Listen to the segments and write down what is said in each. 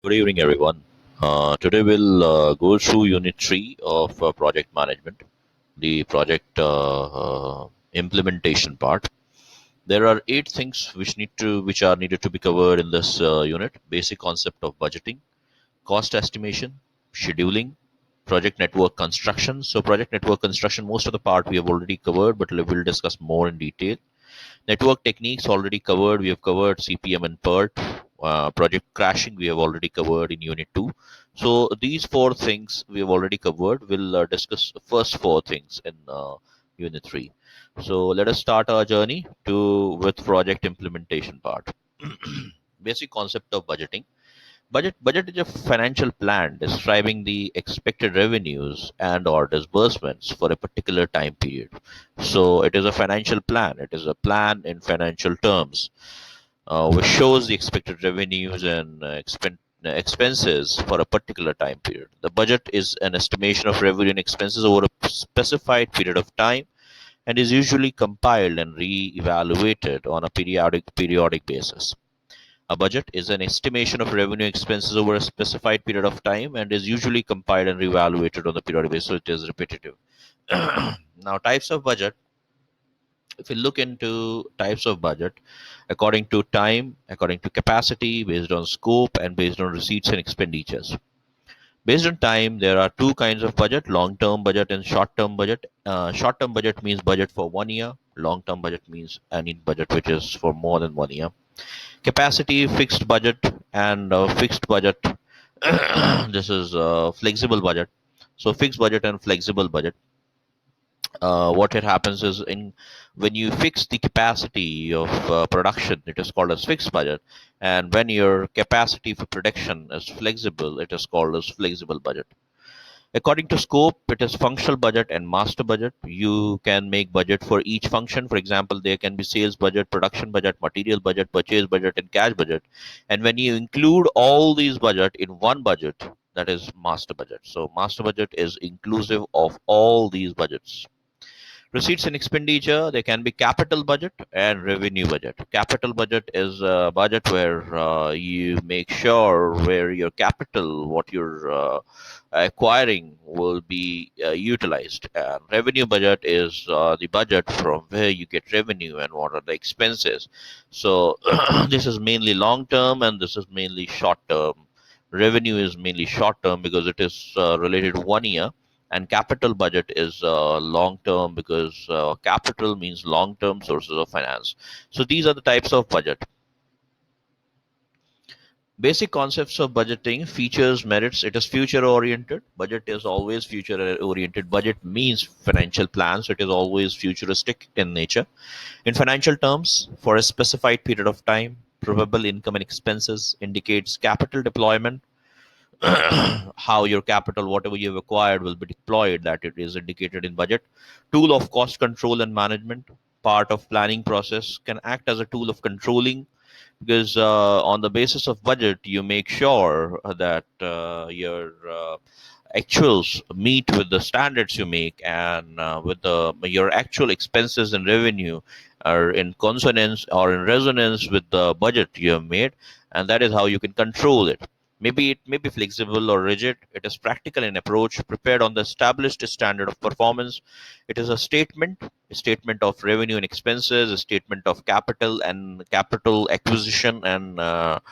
Good evening, everyone. Today we'll go through Unit 3 of Project Management, the project implementation part. There are 8 things which are needed to be covered in this unit: basic concept of budgeting, cost estimation, scheduling, project network construction. So, project network construction, most of the part we have already covered, but we'll discuss more in detail. Network techniques already covered. We have covered CPM and PERT. Project crashing we have already covered in Unit 2. So these 4 things we have already covered. We'll discuss the first 4 things in Unit 3. So let us start our journey with project implementation part. Basic concept of budgeting. Budget is a financial plan describing the expected revenues and or disbursements for a particular time period. So it is a financial plan. It is a plan in financial terms, which shows the expected revenues and expenses for a particular time period. The budget is an estimation of revenue and expenses over a specified period of time and is usually compiled and re-evaluated on a periodic basis. A budget is an estimation of revenue expenses over a specified period of time and is usually compiled and reevaluated on the periodic basis, so it is repetitive. Now, types of budget. If we look into types of budget, according to time, according to capacity, based on scope, and based on receipts and expenditures. Based on time, there are 2 kinds of budget: long-term budget and short-term budget. Short-term budget means budget for 1 year. Long-term budget means any budget which is for more than 1 year. Capacity, fixed budget, and fixed budget. This is flexible budget. So fixed budget and flexible budget. What it happens is, in when you fix the capacity of production, it is called as fixed budget, and when your capacity for production is flexible, it is called as flexible budget. According to scope, it is functional budget and master budget. You can make budget for each function. For example, there can be sales budget, production budget, material budget, purchase budget, and cash budget. And when you include all these budget in one budget, that is master budget. So master budget is inclusive of all these budgets. Receipts and expenditure, they can be capital budget and revenue budget. Capital budget is a budget where you make sure where your capital, what you're acquiring, will be utilized. And revenue budget is the budget from where you get revenue and what are the expenses. So this is mainly long term and this is mainly short term. Revenue is mainly short term because it is related to 1 year, and capital budget is long term because capital means long term sources of finance. So these are the types of budget. Basic concepts of budgeting: features, merits. It is future oriented. Budget is always future oriented. Budget means financial plans, so it is always futuristic in nature. In financial terms, for a specified period of time, probable income and expenses indicates capital deployment. How your capital, whatever you've acquired, will be deployed, that it is indicated in budget. Tool of cost control and management. Part of planning process, can act as a tool of controlling, because on the basis of budget you make sure that your actuals meet with the standards you make, and with your actual expenses and revenue are in consonance or in resonance with the budget you have made, and that is how you can control it. Maybe it may be flexible or rigid. It is practical in approach, prepared on the established standard of performance. It is a statement of revenue and expenses, a statement of capital and capital acquisition and uh,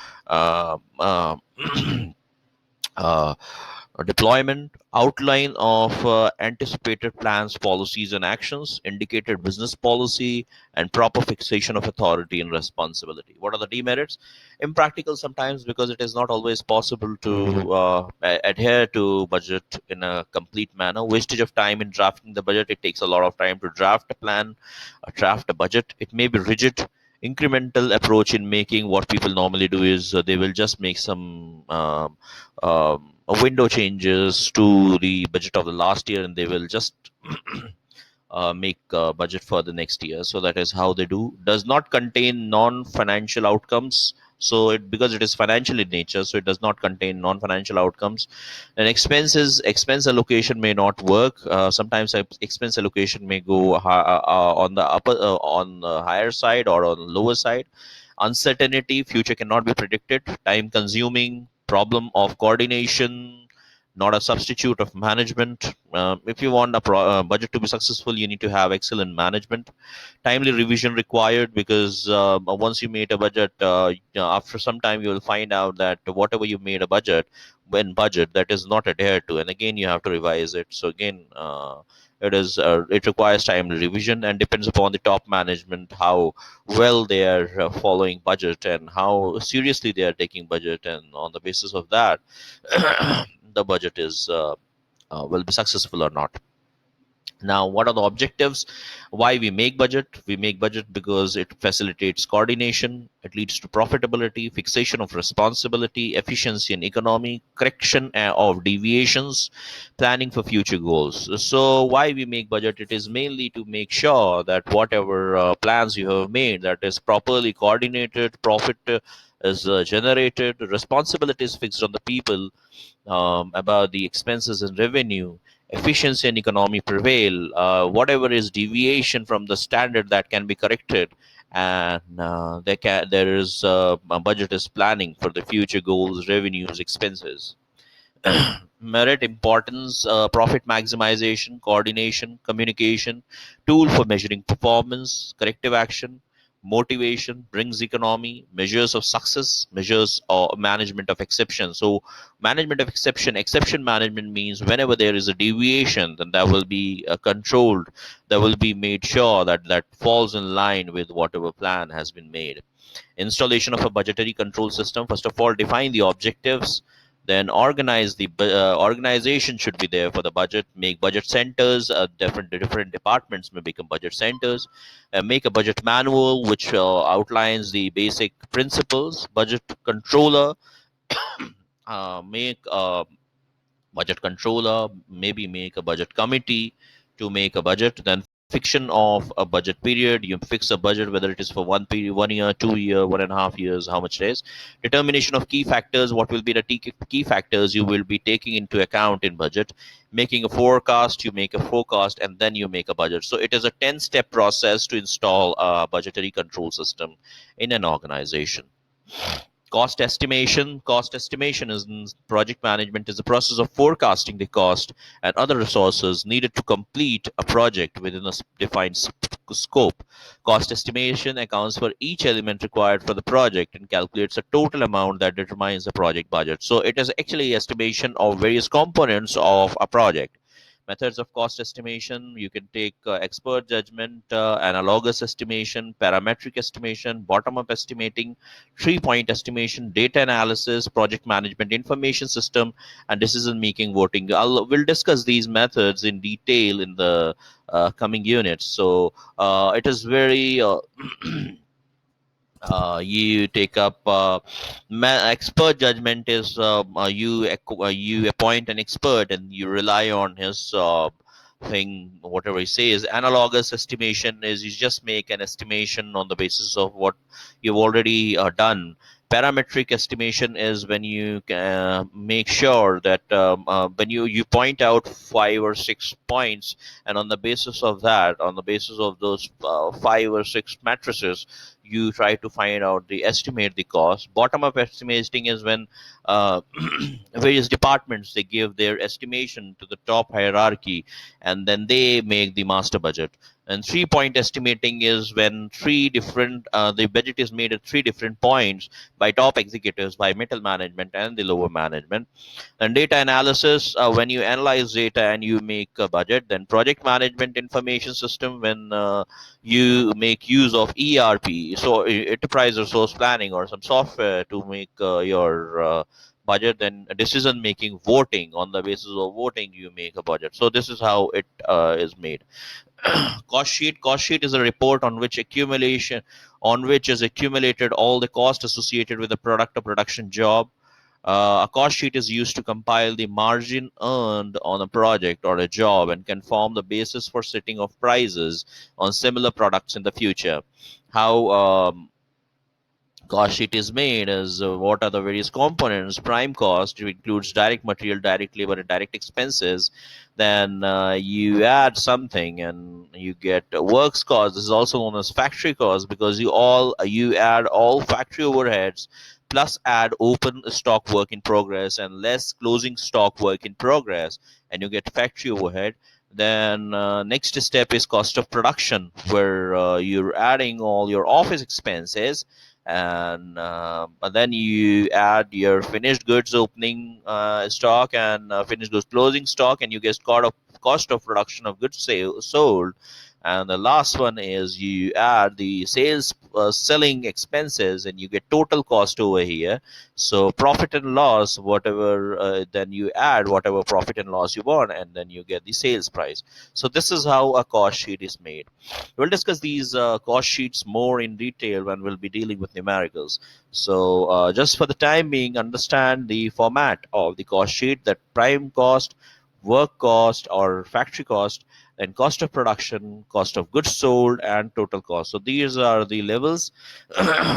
deployment, outline of anticipated plans, policies, and actions, indicated business policy, and proper fixation of authority and responsibility. What are the demerits? Impractical sometimes, because it is not always possible to adhere to budget in a complete manner. Wastage of time in drafting the budget. It takes a lot of time to draft a plan, draft a budget. It may be rigid. Incremental approach in making. What people normally do is they will just make some window changes to the budget of the last year, and they will just make a budget for the next year. So that is how they do. Does not contain non-financial outcomes. So because it is financial in nature, so it does not contain non-financial outcomes. And expense allocation may not work. Sometimes expense allocation may go on the on the higher side or on the lower side. Uncertainty, future cannot be predicted. Time consuming, problem of coordination, not a substitute of management. If you want a budget to be successful, you need to have excellent management. Timely revision required, because once you made a budget, after some time you will find out that whatever you made a budget, when budget, that is not adhered to, and again you have to revise it. So again, it requires timely revision, and depends upon the top management how well they are following budget and how seriously they are taking budget, and on the basis of that the budget is will be successful or not. Now, what are the objectives? Why we make budget? We make budget because it facilitates coordination, it leads to profitability, fixation of responsibility, efficiency and economy, correction of deviations, planning for future goals. So why we make budget? It is mainly to make sure that whatever plans you have made, that is properly coordinated, profit is generated, responsibility is fixed on the people, about the expenses and revenue, efficiency and economy prevail. Whatever is deviation from the standard, that can be corrected, and there is a budget is planning for the future goals, revenues, expenses. Merit, importance, profit maximization, coordination, communication, tool for measuring performance, corrective action, motivation, brings economy, measures of success, measures or management of exception. So management of exception management means whenever there is a deviation, then that will be controlled, that will be made sure that that falls in line with whatever plan has been made. Installation of a budgetary control system. First of all, define the objectives, then organize the organization should be there for the budget. Make budget centers, different departments may become budget centers. Make a budget manual which outlines the basic principles. Budget controller, make budget controller, maybe make a budget committee to make a budget. Then fiction of a budget period, you fix a budget whether it is for 1 period, 1 year, 2 year, 1.5 years, how much it is. Determination of key factors, what will be the key factors you will be taking into account in budget. Making a forecast, you make a forecast and then you make a budget. So it is a 10-step process to install a budgetary control system in an organization. Cost estimation is in project management, is the process of forecasting the cost and other resources needed to complete a project within a defined scope. Cost estimation accounts for each element required for the project and calculates a total amount that determines the project budget. So it is actually estimation of various components of a project. Methods of cost estimation, you can take expert judgment, analogous estimation, parametric estimation, bottom up estimating, 3-point estimation, data analysis, project management information system, and decision making voting. We'll discuss these methods in detail in the coming units. So it is very you take up expert judgment is you appoint an expert and you rely on his thing, whatever he says. Analogous estimation is you just make an estimation on the basis of what you've already done. Parametric estimation is when you make sure that when you point out 5 or 6 points, and on the basis of that, on the basis of those 5 or 6 matrices, you try to find out the estimate the cost. Bottom up estimating is when various departments, they give their estimation to the top hierarchy and then they make the master budget. And 3-point estimating is when the budget is made at 3 different points by top executives, by middle management and the lower management. And data analysis, when you analyze data and you make a budget. Then project management information system, when you make use of ERP, so enterprise resource planning or some software to make your budget. Then decision making, voting, on the basis of voting you make a budget. So this is how it is made. Cost sheet is a report on which is accumulated all the cost associated with the product or production job. A cost sheet is used to compile the margin earned on a project or a job and can form the basis for setting of prices on similar products in the future. How cost sheet is made is what are the various components. Prime cost, it includes direct material, direct labor, and direct expenses. Then you add something and you get works cost. This is also known as factory cost, because you add all factory overheads plus add open stock work in progress and less closing stock work in progress, and you get factory overhead. Then next step is cost of production, where you're adding all your office expenses, and but then you add your finished goods opening stock and finished goods closing stock, and you get cost of production of goods sold. And the last one is you add the sales selling expenses, and you get total cost over here. So profit and loss, whatever, then you add whatever profit and loss you want, and then you get the sales price. So this is how a cost sheet is made. We'll discuss these cost sheets more in detail when we'll be dealing with numericals. So just for the time being, understand the format of the cost sheet: that prime cost, work cost or factory cost, then cost of production, cost of goods sold, and total cost. So these are the levels.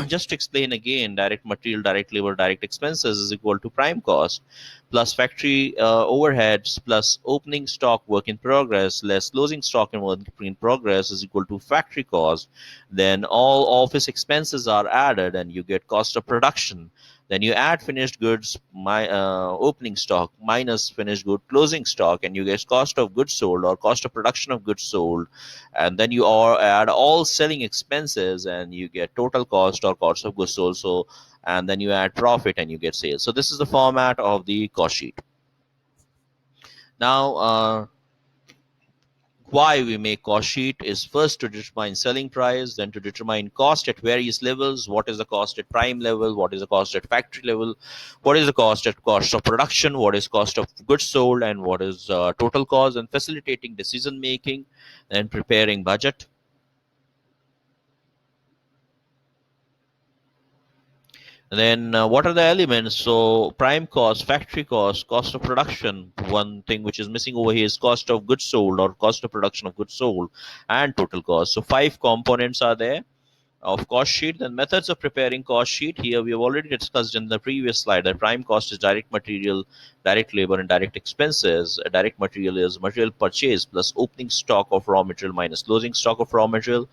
Just to explain again, direct material, direct labor, direct expenses is equal to prime cost plus factory overheads plus opening stock work in progress less closing stock and work in progress is equal to factory cost. Then all office expenses are added and you get cost of production. Then you add finished goods, opening stock minus finished good closing stock, and you get cost of goods sold or cost of production of goods sold. And then you add all selling expenses, and you get total cost or cost of goods sold. So, and then you add profit and you get sales. So this is the format of the cost sheet. Now, why we make cost sheet is first to determine selling price, then to determine cost at various levels. What is the cost at prime level, what is the cost at factory level, what is the cost at cost of production, what is cost of goods sold, and what is total cost, and facilitating decision making and preparing budget. And then what are the elements? So prime cost, factory cost, cost of production. One thing which is missing over here is cost of goods sold or cost of production of goods sold, and total cost. So five components are there of cost sheet. Then methods of preparing cost sheet. Here we have already discussed in the previous slide that prime cost is direct material, direct labor, and direct expenses. Direct material is material purchase plus opening stock of raw material minus closing stock of raw material.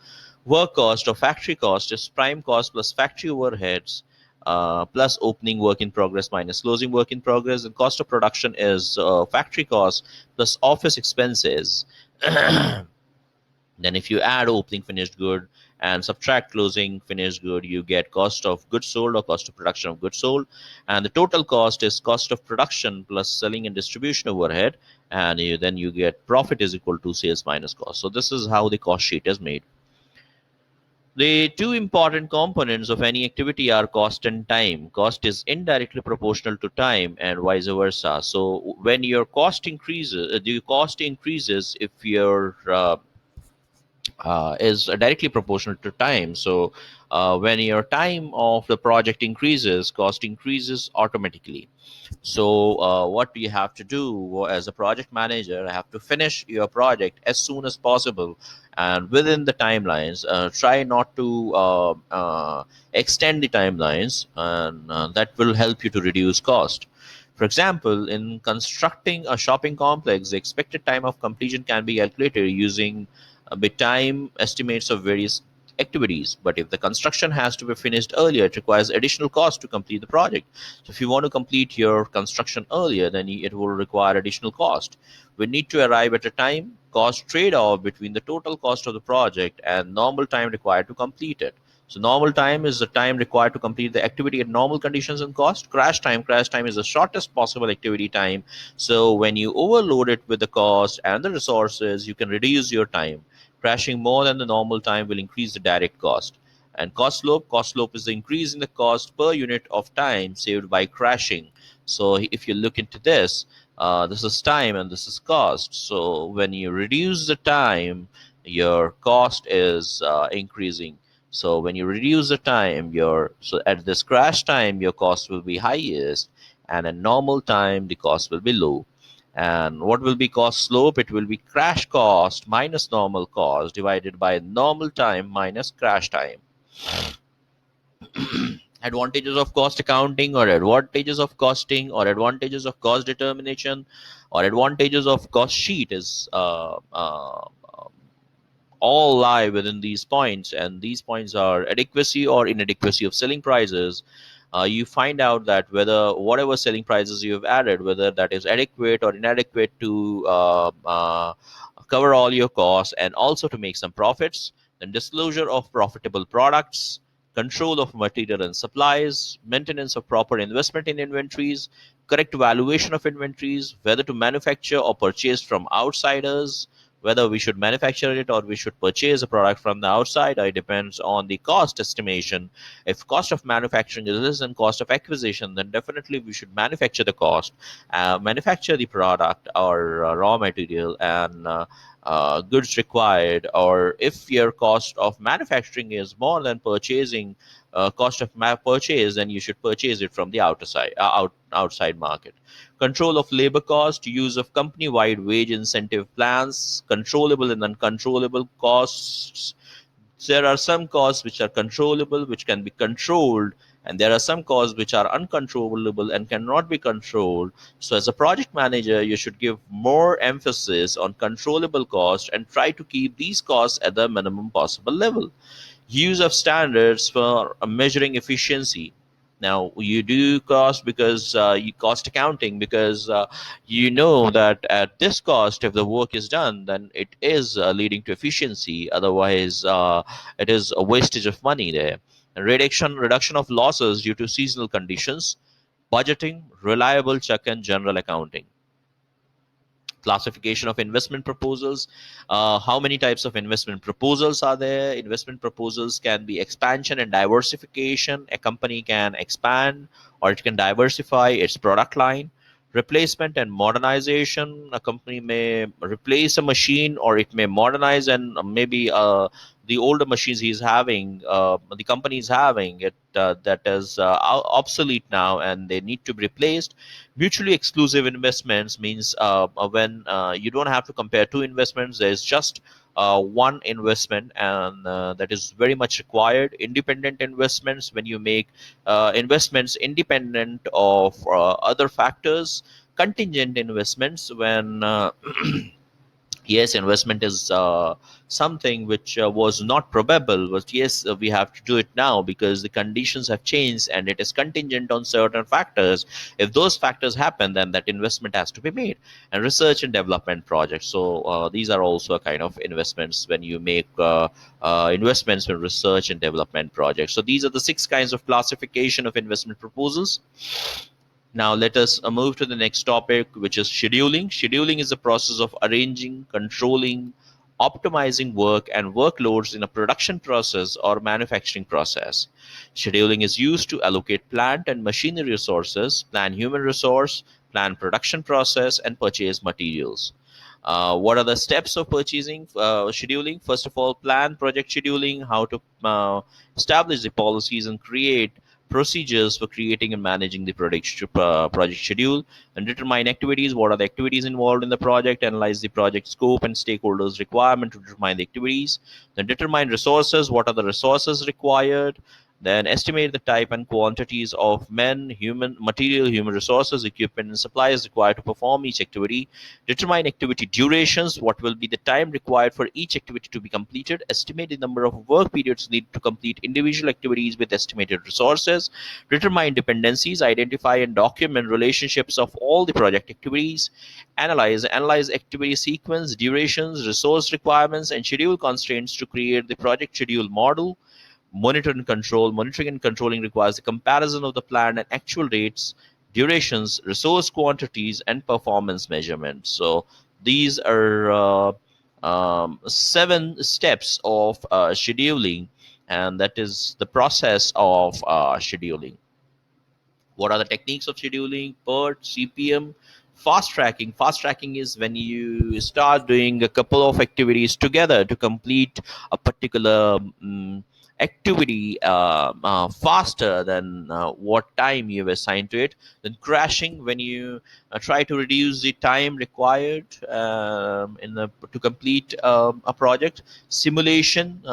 Work cost or factory cost is prime cost plus factory overheads plus opening work in progress minus closing work in progress. And cost of production is factory cost plus office expenses. Then if you add opening finished good and subtract closing finished good, you get cost of goods sold or cost of production of goods sold. And the total cost is cost of production plus selling and distribution overhead. And then you get profit is equal to sales minus cost. So this is how the cost sheet is made. The two important components of any activity are cost and time. Cost is indirectly proportional to time and vice versa. So when your cost increases, the cost increases if your is directly proportional to time. So when your time of the project increases, cost increases automatically. So what you have to do as a project manager, I have to finish your project as soon as possible and within the timelines. Try not to extend the timelines, and that will help you to reduce cost. For example, in constructing a shopping complex, the expected time of completion can be calculated using bit time estimates of various activities. But if the construction has to be finished earlier, it requires additional cost to complete the project. So if you want to complete your construction earlier, then it will require additional cost. We need to arrive at a time cost trade-off between the total cost of the project and normal time required to complete it. So normal time is the time required to complete the activity at normal conditions and cost. Crash time is the shortest possible activity time. So when you overload it with the cost and the resources, you can reduce your time. Crashing more than the normal time will increase the direct cost. And cost slope is the increase in the cost per unit of time saved by crashing. So if you look into this, this is time and this is cost. So when you reduce the time, your cost is increasing. So when you reduce the time, so at this crash time, your cost will be highest, and at normal time, the cost will be low. And what will be cost slope? It will be crash cost minus normal cost divided by normal time minus crash time. Advantages of cost accounting, or advantages of costing, or advantages of cost determination, or advantages of cost sheet is all lie within these points. And these points are adequacy or inadequacy of selling prices, you find out that whether whatever selling prices you have added, whether that is adequate or inadequate to cover all your costs and also to make some profits. Then disclosure of profitable products, control of material and supplies, maintenance of proper investment in inventories, correct valuation of inventories, whether to manufacture or purchase from outsiders, whether we should manufacture it or we should purchase a product from the outside. It depends on the cost estimation. If cost of manufacturing is less than cost of acquisition, then definitely we should manufacture the cost, manufacture the product or raw material and goods required. Or if your cost of manufacturing is more than purchasing cost of purchase, then you should purchase it from the outside market. Control of labor cost, use of company-wide wage incentive plans, controllable and uncontrollable costs. There are some costs which are controllable, which can be controlled, and there are some costs which are uncontrollable and cannot be controlled. So, as a project manager, you should give more emphasis on controllable costs and try to keep these costs at the minimum possible level. Use of standards for measuring efficiency. Now you do cost because you cost accounting because you know that at this cost, if the work is done, then it is leading to efficiency. Otherwise, it is a wastage of money there. And reduction of losses due to seasonal conditions, budgeting, reliable check and general accounting. Classification of investment proposals. How many types of investment proposals are there? Investment proposals can be expansion and diversification. A company can expand or it can diversify its product line. Replacement and modernization. A company may replace a machine or it may modernize, and maybe the older machines he's having, the company is having it, that is obsolete now and they need to be replaced. Mutually exclusive investments means when you don't have to compare two investments, there's just one investment, and that is very much required. Independent investments, when you make investments independent of other factors. Contingent investments, when yes, investment is something which was not probable, but yes, we have to do it now because the conditions have changed and it is contingent on certain factors. If those factors happen, then that investment has to be made. And research and development projects, so these are also a kind of investments when you make investments in research and development projects. So these are the 6 kinds of classification of investment proposals. Now let us move to the next topic, which is scheduling. Scheduling is the process of arranging, controlling, optimizing work and workloads in a production process or manufacturing process. Scheduling is used to allocate plant and machinery resources, plan human resource, plan production process, and purchase materials. What are the steps of purchasing scheduling? First of all, plan project scheduling, how to establish the policies and create procedures for creating and managing the project schedule, and determine activities. What are the activities involved in the project? Analyze the project scope and stakeholders' requirement to determine the activities. Then determine resources. What are the resources required? Then estimate the type and quantities of men, human material, human resources, equipment, and supplies required to perform each activity. Determine activity durations. What will be the time required for each activity to be completed? Estimate the number of work periods needed to complete individual activities with estimated resources. Determine dependencies. Identify and document relationships of all the project activities. Analyze activity sequence, durations, resource requirements, and schedule constraints to create the project schedule model. Monitor and control. Monitoring and controlling requires a comparison of the planned and actual rates, durations, resource quantities, and performance measurements. So these are 7 steps of scheduling, and that is the process of scheduling. What are the techniques of scheduling? PERT, CPM, fast tracking. Fast tracking is when you start doing a couple of activities together to complete a particular activity faster than what time you've assigned to it. Then crashing, when you try to reduce the time required to complete a project. Simulation,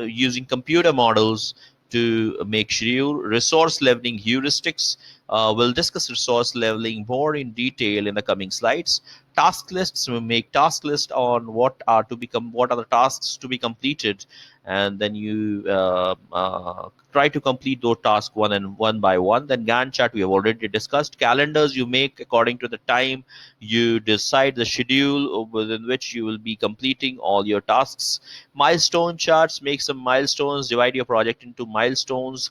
using computer models to make schedule. Resource leveling heuristics, We'll discuss resource leveling more in detail in the coming slides. Task lists, we make task list on what are the tasks to be completed, and then you try to complete those tasks one by one. Then Gantt chart we have already discussed. Calendars you make according to the time you decide the schedule within which you will be completing all your tasks. Milestone charts, make some milestones, divide your project into milestones.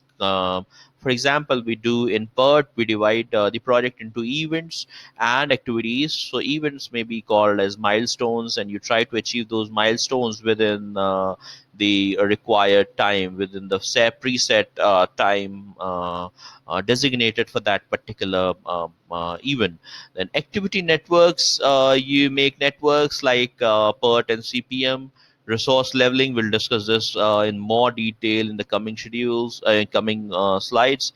For example, we do in PERT, we divide the project into events and activities. So events may be called as milestones, and you try to achieve those milestones within the required time, within the preset time designated for that particular event. Then activity networks, you make networks like PERT and CPM. Resource leveling, we'll discuss this in more detail in the coming schedules, coming slides,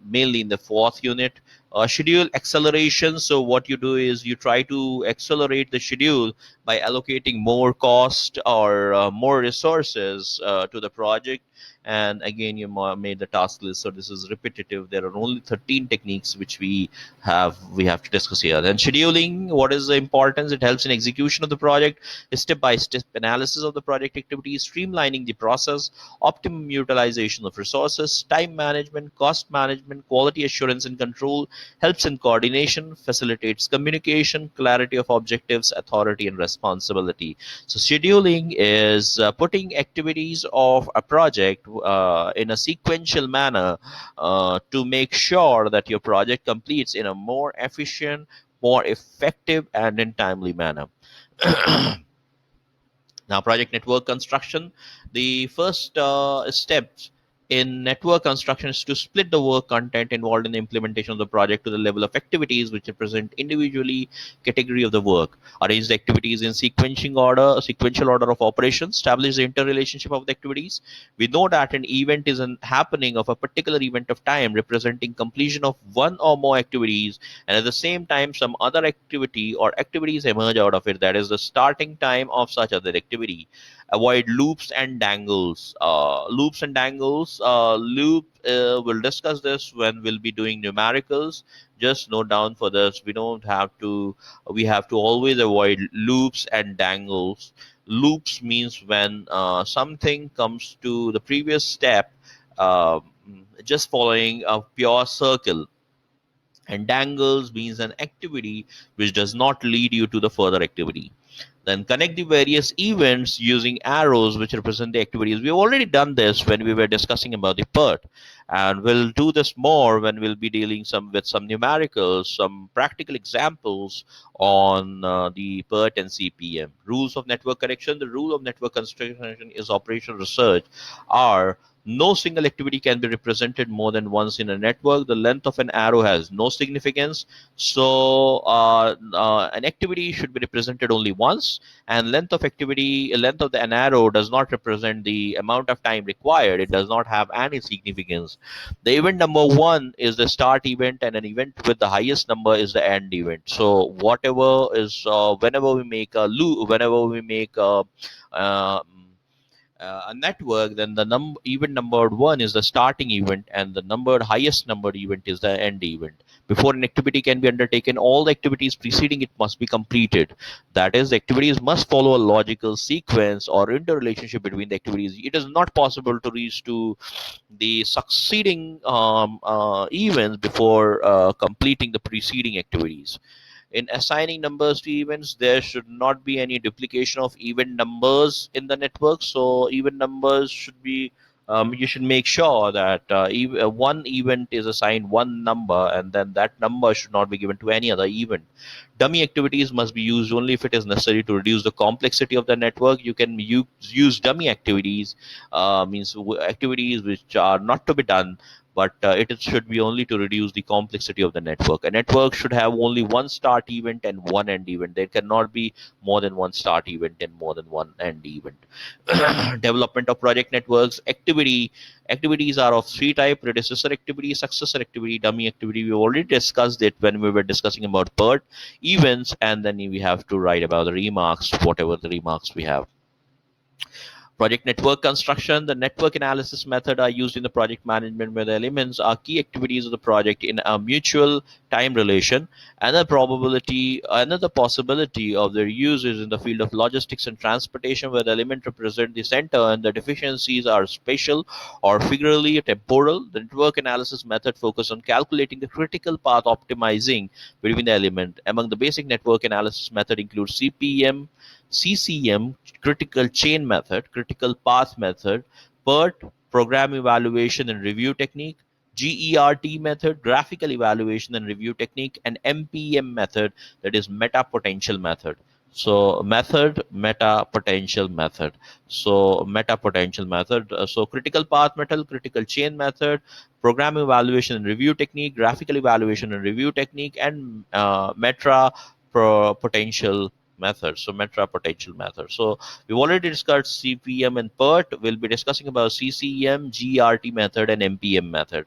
mainly in the fourth unit. Schedule acceleration. So what you do is you try to accelerate the schedule by allocating more cost or more resources to the project. And again, you made the task list. So this is repetitive. There are only 13 techniques which we have to discuss here. Then scheduling, what is the importance? It helps in execution of the project, step-by-step analysis of the project activities, streamlining the process, optimum utilization of resources, time management, cost management, quality assurance and control, helps in coordination, facilitates communication, clarity of objectives, authority and responsibility. So scheduling is putting activities of a project in a sequential manner to make sure that your project completes in a more efficient, more effective, and in timely manner. Now, project network construction, the first steps in network construction is to split the work content involved in the implementation of the project to the level of activities which represent individually category of the work. Arrange the activities in sequential order of operations. Establish the interrelationship of the activities. We know that an event is an happening of a particular event of time representing completion of one or more activities, and at the same time some other activity or activities emerge out of it, that is the starting time of such other activity. Avoid loops and dangles. We'll discuss this when we'll be doing numericals. Just note down for this, we have to always avoid loops and dangles. Loops means when something comes to the previous step, uh, just following a pure circle, and dangles means an activity which does not lead you to the further activity. Then connect the various events using arrows which represent the activities. We've already done this when we were discussing about the PERT, and we'll do this more when we'll be dealing with some numericals, some practical examples on the PERT and CPM. Rules of network connection. The rule of network construction is operational research are no single activity can be represented more than once in a network. The length of an arrow has no significance. So an activity should be represented only once, and length of an arrow does not represent the amount of time required. It does not have any significance. The event number one is the start event, and an event with the highest number is the end event. So whatever is whenever we make a loop, whenever we make uh, a network, then the event numbered one is the starting event, and the highest numbered event is the end event. Before an activity can be undertaken, all the activities preceding it must be completed. That is, the activities must follow a logical sequence or interrelationship between the activities. It is not possible to reach to the succeeding events before completing the preceding activities. In assigning numbers to events, there should not be any duplication of event numbers in the network. So event numbers should be, you should make sure that one event is assigned one number, and then that number should not be given to any other event. Dummy activities must be used only if it is necessary to reduce the complexity of the network. You can use dummy activities, means activities which are not to be done, but it should be only to reduce the complexity of the network. A network should have only one start event and one end event. There cannot be more than one start event and more than one end event. Development of project networks. Activities are of three types: predecessor activity, successor activity, dummy activity. We already discussed it when we were discussing about PERT events, and then we have to write about the remarks, whatever the remarks we have. Project network construction. The network analysis method are used in the project management where the elements are key activities of the project in a mutual time relation. Another possibility of their use is in the field of logistics and transportation where the element represent the center and the deficiencies are spatial or figuratively temporal. The network analysis method focus on calculating the critical path optimizing between the element. Among the basic network analysis method include CPM, CCM, critical chain method, critical path method, PERT, program evaluation and review technique, GERT method, graphical evaluation and review technique, and MPM method, that is meta potential method. So meta potential method. So meta potential method. So critical path method, critical chain method, program evaluation and review technique, graphical evaluation and review technique, and potential method. So meta potential method. So we've already discussed CPM and PERT. We'll be discussing about CCM, GRT method, and MPM method.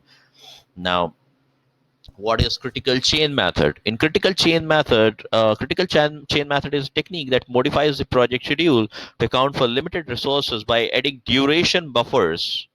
Now, what is critical chain method? In critical chain method is a technique that modifies the project schedule to account for limited resources by adding duration buffers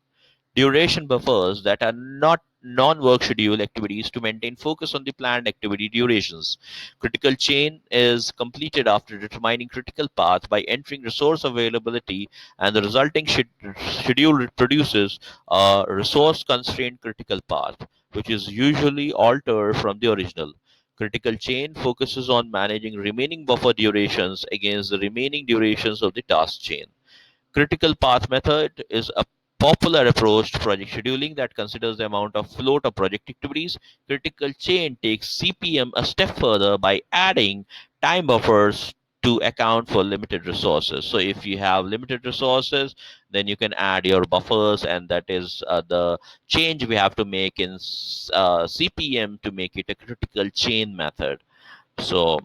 that are not non-work schedule activities to maintain focus on the planned activity durations. Critical chain is completed after determining critical path by entering resource availability, and the resulting schedule produces a resource-constrained critical path, which is usually altered from the original. Critical chain focuses on managing remaining buffer durations against the remaining durations of the task chain. Critical path method is a popular approach to project scheduling that considers the amount of float of project activities. Critical chain takes CPM a step further by adding time buffers to account for limited resources. So if you have limited resources, then you can add your buffers, and that is the change we have to make in CPM to make it a critical chain method. So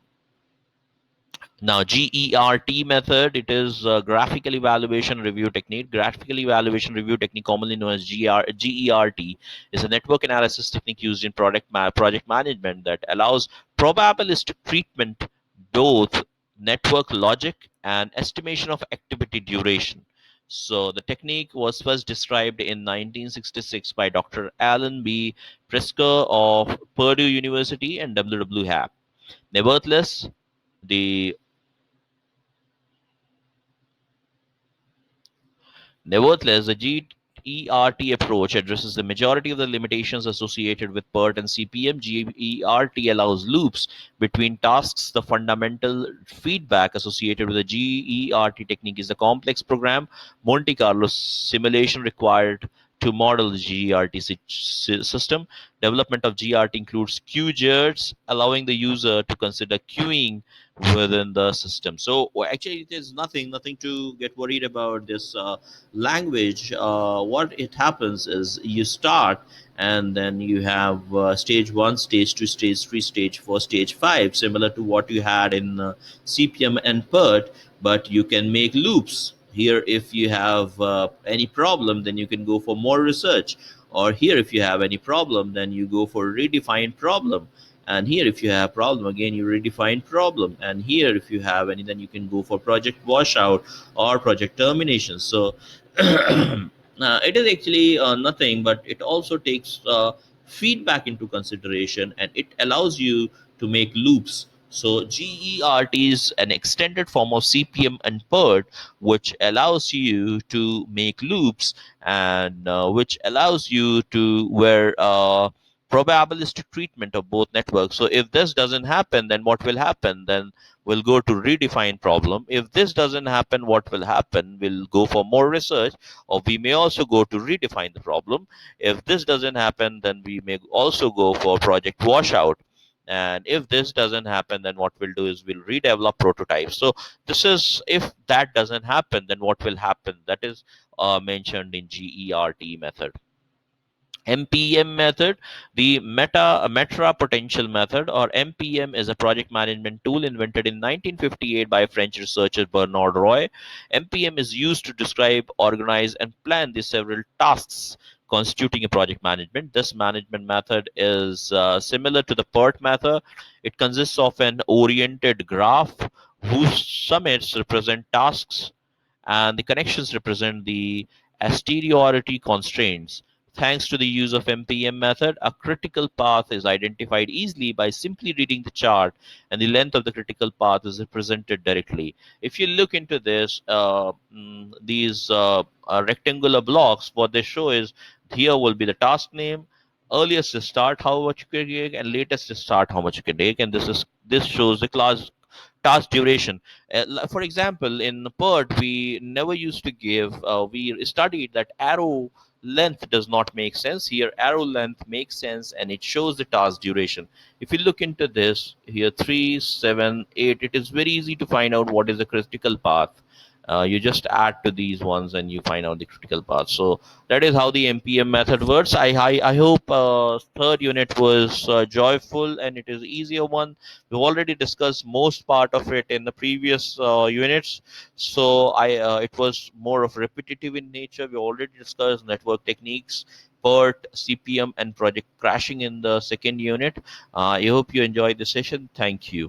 now, GERT method, it is graphical evaluation review technique. Graphical evaluation review technique, commonly known as GERT, is a network analysis technique used in project management that allows probabilistic treatment, both network logic and estimation of activity duration. So the technique was first described in 1966 by Dr. Alan B. Presker of Purdue University and W. Happ. Nevertheless, the Nevertheless, the GERT approach addresses the majority of the limitations associated with PERT and CPM. GERT allows loops between tasks. The fundamental feedback associated with the GERT technique is the complex program Monte Carlo simulation required to model the GERT system. Development of GERT includes QGERTs, allowing the user to consider queuing within the system. So actually, there's nothing to get worried about this language. What it happens is you start, and then you have stage 1, stage 2, stage 3, stage 4, stage 5, similar to what you had in CPM and PERT, but you can make loops. Here, if you have any problem, then you can go for more research. Or here, if you have any problem, then you go for redefined problem. And here, if you have problem, again you redefine problem. And here, if you have any, then you can go for project washout or project termination. So it is actually nothing, but it also takes feedback into consideration, and it allows you to make loops. So GERT is an extended form of CPM and PERT, which allows you to make loops, and which allows you to where probabilistic treatment of both networks. So if this doesn't happen, then what will happen? Then we'll go to redefine problem. If this doesn't happen, what will happen? We'll go for more research, or we may also go to redefine the problem. If this doesn't happen, then we may also go for project washout. And if this doesn't happen, then what we'll do is we'll redevelop prototypes. So this is, if that doesn't happen, then what will happen? That is mentioned in GERT method. MPM method, the Meta Potential Method, or MPM, is a project management tool invented in 1958 by French researcher Bernard Roy. MPM is used to describe, organize, and plan the several tasks constituting a project management. This management method is similar to the PERT method. It consists of an oriented graph whose summits represent tasks and the connections represent the exteriority constraints. Thanks to the use of MPM method, a critical path is identified easily by simply reading the chart, and the length of the critical path is represented directly. If you look into this, these rectangular blocks, what they show is here will be the task name, earliest to start how much you can take, and latest to start how much you can take, and this shows the class task duration. For example, in PERT, we never used to give, we studied that arrow length does not make sense. Here, arrow length makes sense and it shows the task duration. If you look into this, here 3, 7, 8, it is very easy to find out what is the critical path. You just add to these ones and you find out the critical path. So that is how the MPM method works. I hope third unit was joyful and it is easier one. We've already discussed most part of it in the previous units. So it was more of repetitive in nature. We already discussed network techniques, PERT, CPM, and project crashing in the second unit. I hope you enjoyed the session. Thank you.